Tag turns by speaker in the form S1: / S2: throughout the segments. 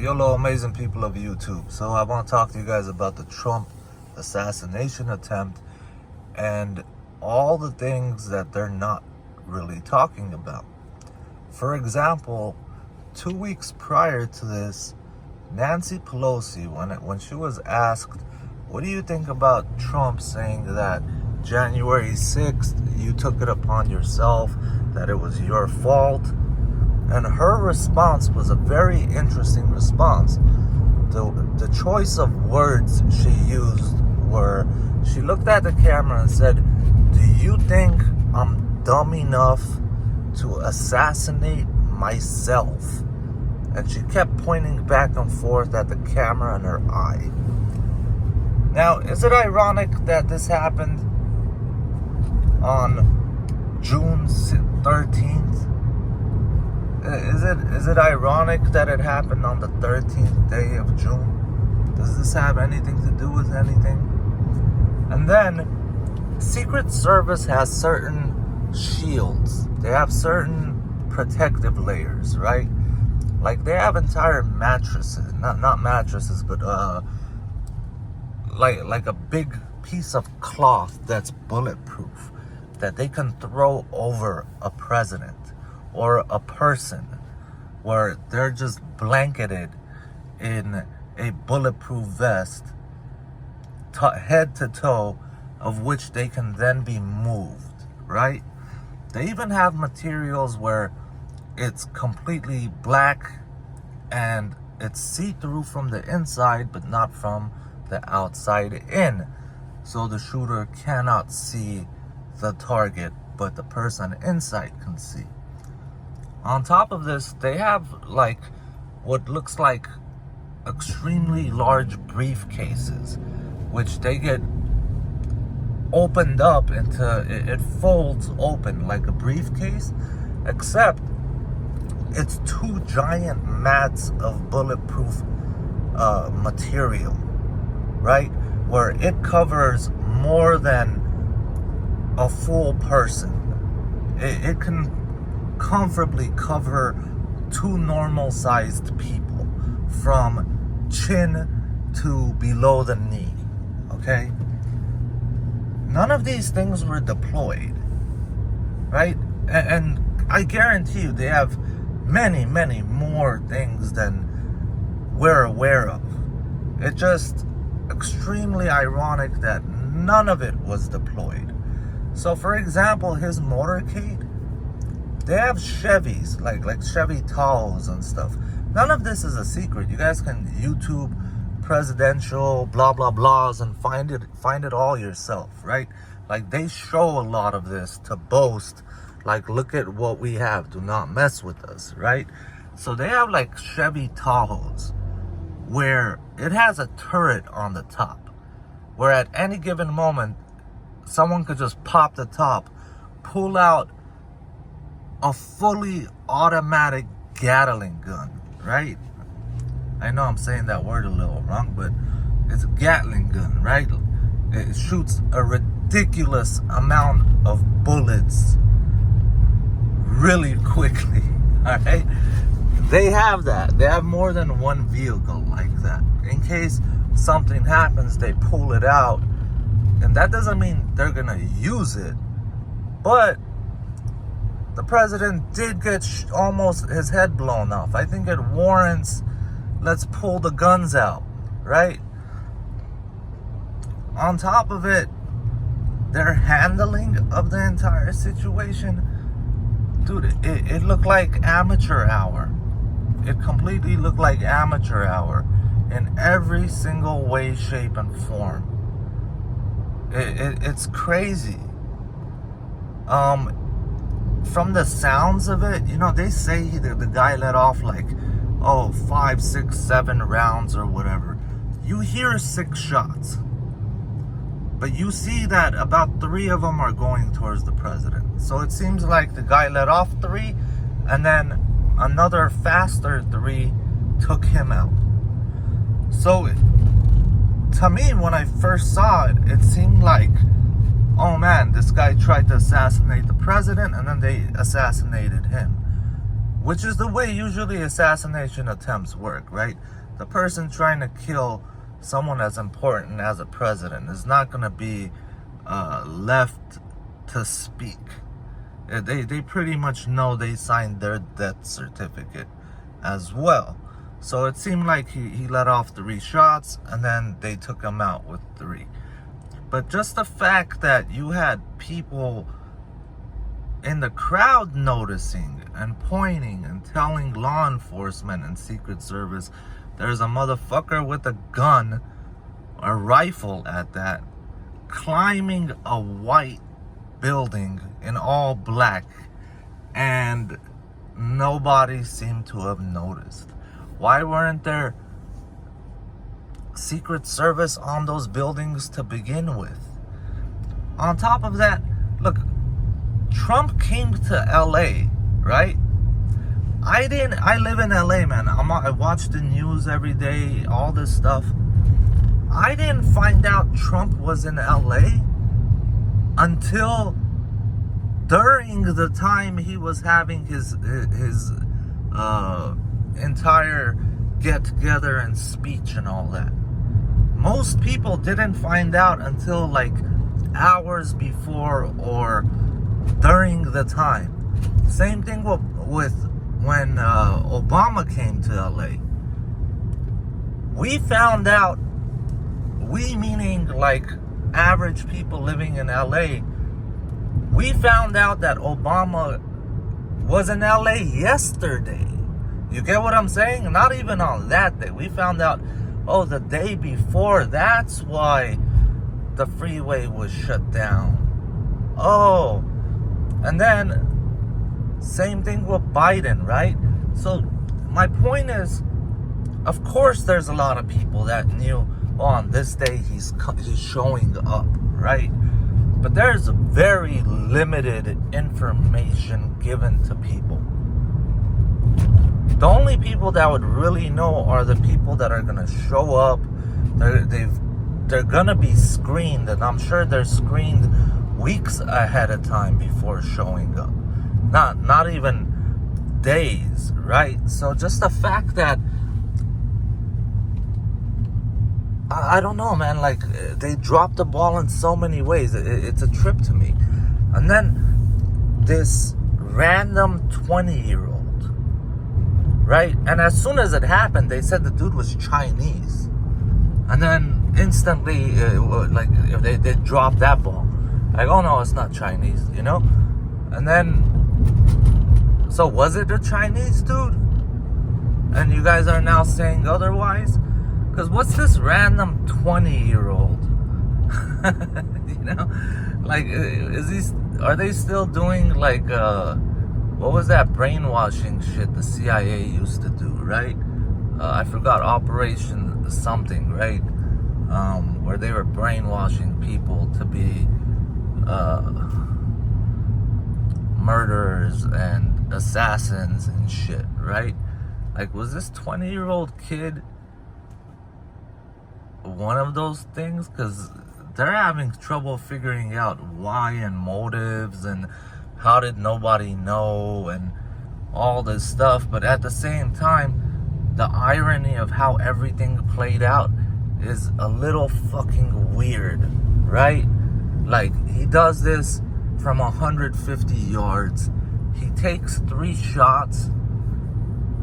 S1: YOLO, amazing people of YouTube. So I want to talk to you guys about the Trump assassination attempt and all the things that they're not really talking about. For example, 2 weeks prior to this, Nancy Pelosi, when she was asked, what do you think about Trump saying that January 6th, you took it upon yourself, that it was your fault? And her response was a very interesting response. The choice of words she used were, she looked at the camera and said, do you think I'm dumb enough to assassinate myself? And she kept pointing back and forth at the camera in her eye. Now, is it ironic that this happened on June 13th? Is it ironic that it happened on the 13th day of June? Does this have anything to do with anything? And then, Secret Service has certain shields. They have certain protective layers, right? Like they have entire mattresses, not mattresses, but like a big piece of cloth that's bulletproof that they can throw over a president or a person, where they're just blanketed in a bulletproof vest, head to toe, of which they can then be moved, right? They even have materials where it's completely black and it's see-through from the inside, but not from the outside in. So the shooter cannot see the target, but the person inside can see. On top of this, they have like what looks like extremely large briefcases, which they get opened up into, it folds open like a briefcase, except it's 2 giant mats of bulletproof material, right? Where it covers more than a full person. It can comfortably cover 2 normal-sized people from chin to below the knee, okay? None of these things were deployed, right? And I guarantee you they have many, many more things than we're aware of. It's just extremely ironic that none of it was deployed. So, for example, his motorcade, they have Chevys, like Chevy Tahoes and stuff. None of this is a secret. You guys can YouTube presidential blah blah blahs and find it all yourself, right? Like they show a lot of this to boast, like, look at what we have, do not mess with us, right? So they have like Chevy Tahoes where it has a turret on the top, where at any given moment someone could just pop the top, pull out a fully automatic Gatling gun, right? I know I'm saying that word a little wrong, but it's a Gatling gun, right? It shoots a ridiculous amount of bullets really quickly, all right? They have that. They have more than one vehicle like that. In case something happens, they pull it out. And that doesn't mean they're gonna use it, but the president did get almost his head blown off. I think it warrants, let's pull the guns out, right? On top of it, their handling of the entire situation, dude, it looked like amateur hour. It completely looked like amateur hour in every single way, shape, and form. It's crazy. From the sounds of it, you know, they say that the guy let off like, 5, 6, 7 rounds or whatever. You hear 6 shots, but you see that about 3 of them are going towards the president. So it seems like the guy let off 3, and then another faster 3 took him out. So to me, when I first saw it, it seemed like, oh man, this guy tried to assassinate the president and then they assassinated him. which is the way usually assassination attempts work, right? The person trying to kill someone as important as a president is not going to be left to speak. They pretty much know they signed their death certificate as well. So it seemed like he let off 3 shots, and then they took him out with 3. But just the fact that you had people in the crowd noticing and pointing and telling law enforcement and Secret Service there's a motherfucker with a gun, a rifle at that, climbing a white building in all black, and nobody seemed to have noticed. Why weren't there Secret Service on those buildings to begin with? On top of that, look, Trump came to LA, right? I live in LA, man. I watch the news every day, all this stuff. I didn't find out Trump was in LA until during the time he was having his entire get together and speech and all that. Most people didn't find out until like hours before or during the time. Same thing with when Obama came to LA. We found out, we meaning like average people living in LA, we found out that Obama was in LA yesterday. You get what I'm saying? Not even on that day. We found out, oh, the day before. That's why the freeway was shut down. Oh, and then same thing with Biden, right? So my point is, of course there's a lot of people that knew, oh, on this day he's showing up, right? But there's very limited information given to people. The only people that would really know are the people that are going to show up. They're going to be screened, and I'm sure they're screened weeks ahead of time before showing up. Not even days, right? So just the fact that, I don't know, man, like they dropped the ball in so many ways. It's a trip to me. And then this random 20-year-old, right? And as soon as it happened, they said the dude was Chinese. And then instantly, they dropped that ball. Like, oh no, it's not Chinese, you know? And then, so was it a Chinese dude? And you guys are now saying otherwise? Because what's this random 20-year-old? You know? Like, are they still doing like, what was that brainwashing shit the CIA used to do, right? I forgot, Operation something, right? Where they were brainwashing people to be murderers and assassins and shit, right? Like, was this 20-year-old kid one of those things? Because they're having trouble figuring out why and motives and how did nobody know and all this stuff. But at the same time, the irony of how everything played out is a little fucking weird, right? Like, he does this from 150 yards. He takes 3 shots,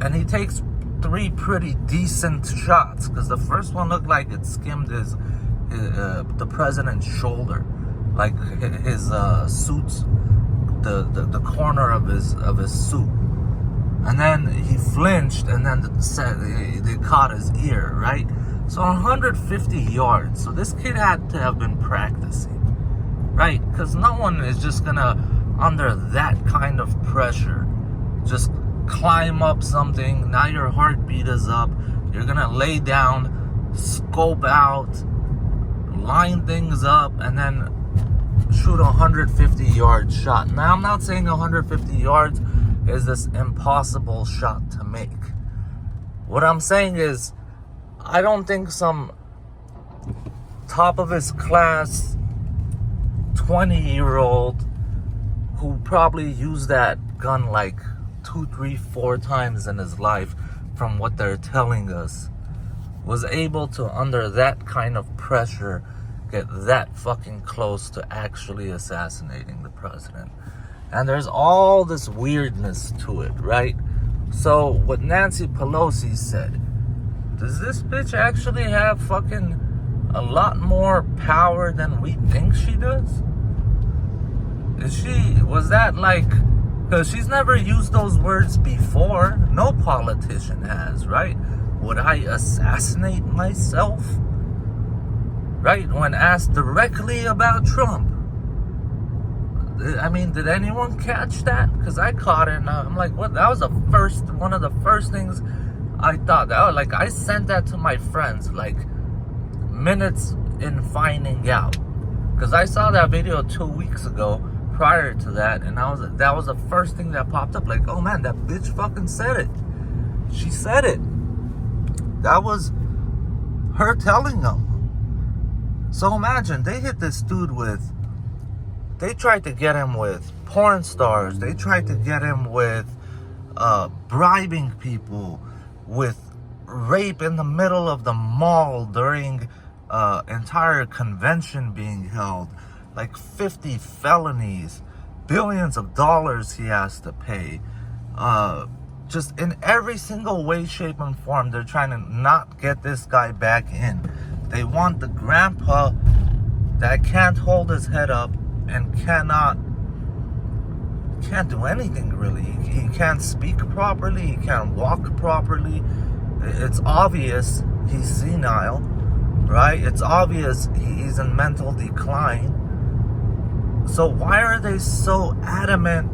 S1: and he takes 3 pretty decent shots, because the first one looked like it skimmed the president's shoulder, like his suit's the corner of his suit, and then he flinched, and then they caught his ear, right? So 150 yards. So this kid had to have been practicing, right? Because no one is just gonna, under that kind of pressure, just climb up something. Now your heartbeat is up. You're gonna lay down, scope out, line things up, and then shoot a 150-yard shot. Now, I'm not saying 150 yards is this impossible shot to make. What I'm saying is, I don't think some top of his class 20-year-old who probably used that gun like 2, 3, 4 times in his life from what they're telling us, was able to, under that kind of pressure, get that fucking close to actually assassinating the president. And there's all this weirdness to it, right? So what Nancy Pelosi said, does this bitch actually have fucking a lot more power than we think she does? Was that like, because she's never used those words before. No politician has, right? Would I assassinate myself? Right? When asked directly about Trump. I mean, did anyone catch that? Because I caught it and I'm like, what? That was one of the first things I thought. Like, I sent that to my friends, like, minutes in finding out. Because I saw that video 2 weeks ago prior to that, and that was the first thing that popped up. Like, oh man, that bitch fucking said it. She said it. That was her telling them. So imagine, they hit this dude they tried to get him with porn stars. They tried to get him with bribing people, with rape in the middle of the mall during entire convention being held, like 50 felonies, billions of dollars he has to pay. Just in every single way, shape, and form, they're trying to not get this guy back in. They want the grandpa that can't hold his head up and can't do anything really. He can't speak properly. He can't walk properly. It's obvious he's senile, right? It's obvious he's in mental decline. So why are they so adamant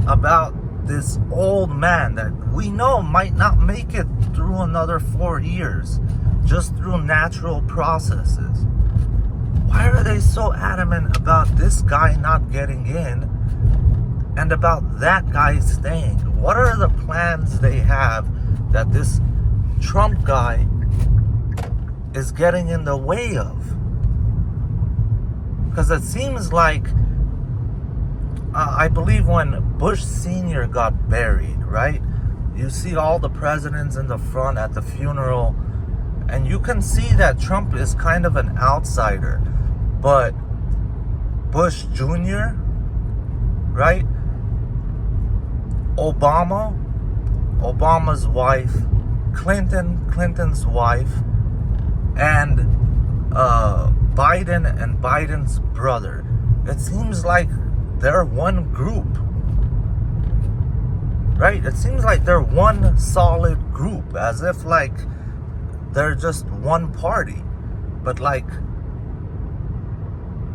S1: about this old man that we know might not make it through another 4 years, just through natural processes? Why are they so adamant about this guy not getting in and about that guy staying? What are the plans they have that this Trump guy is getting in the way of? Because it seems like, I believe when Bush Sr. got buried, right? You see all the presidents in the front at the funeral, and you can see that Trump is kind of an outsider. But Bush Jr., right? Obama's wife, Clinton's wife, and Biden and Biden's brother. It seems like they're one group, right? It seems like they're one solid group, as if like they're just one party. But like,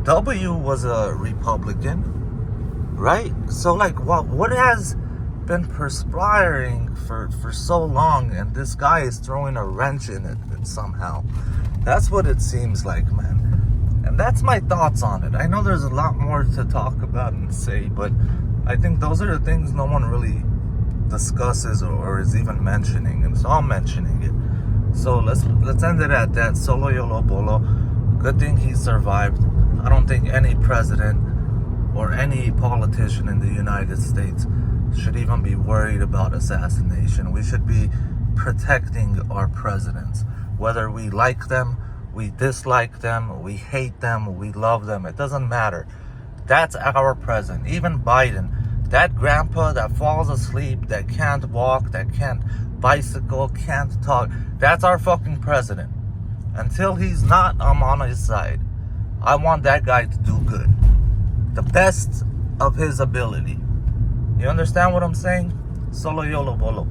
S1: W was a Republican, right? So like, what has been perspiring for so long, and this guy is throwing a wrench in it somehow? That's what it seems like, man. And that's my thoughts on it. I know there's a lot more to talk about and say, but I think those are the things no one really discusses or is even mentioning, and so I'm mentioning it. So let's end it at that. Solo Yolo Bolo. Good thing he survived. I don't think any president or any politician in the United States should even be worried about assassination. We should be protecting our presidents, whether we like them, we dislike them, we hate them, we love them. It doesn't matter. That's our president. Even Biden, that grandpa that falls asleep, that can't walk, that can't bicycle, can't talk, that's our fucking president. Until he's not, I'm on his side. I want that guy to do good, the best of his ability. You understand what I'm saying? Solo Yolo Bolo.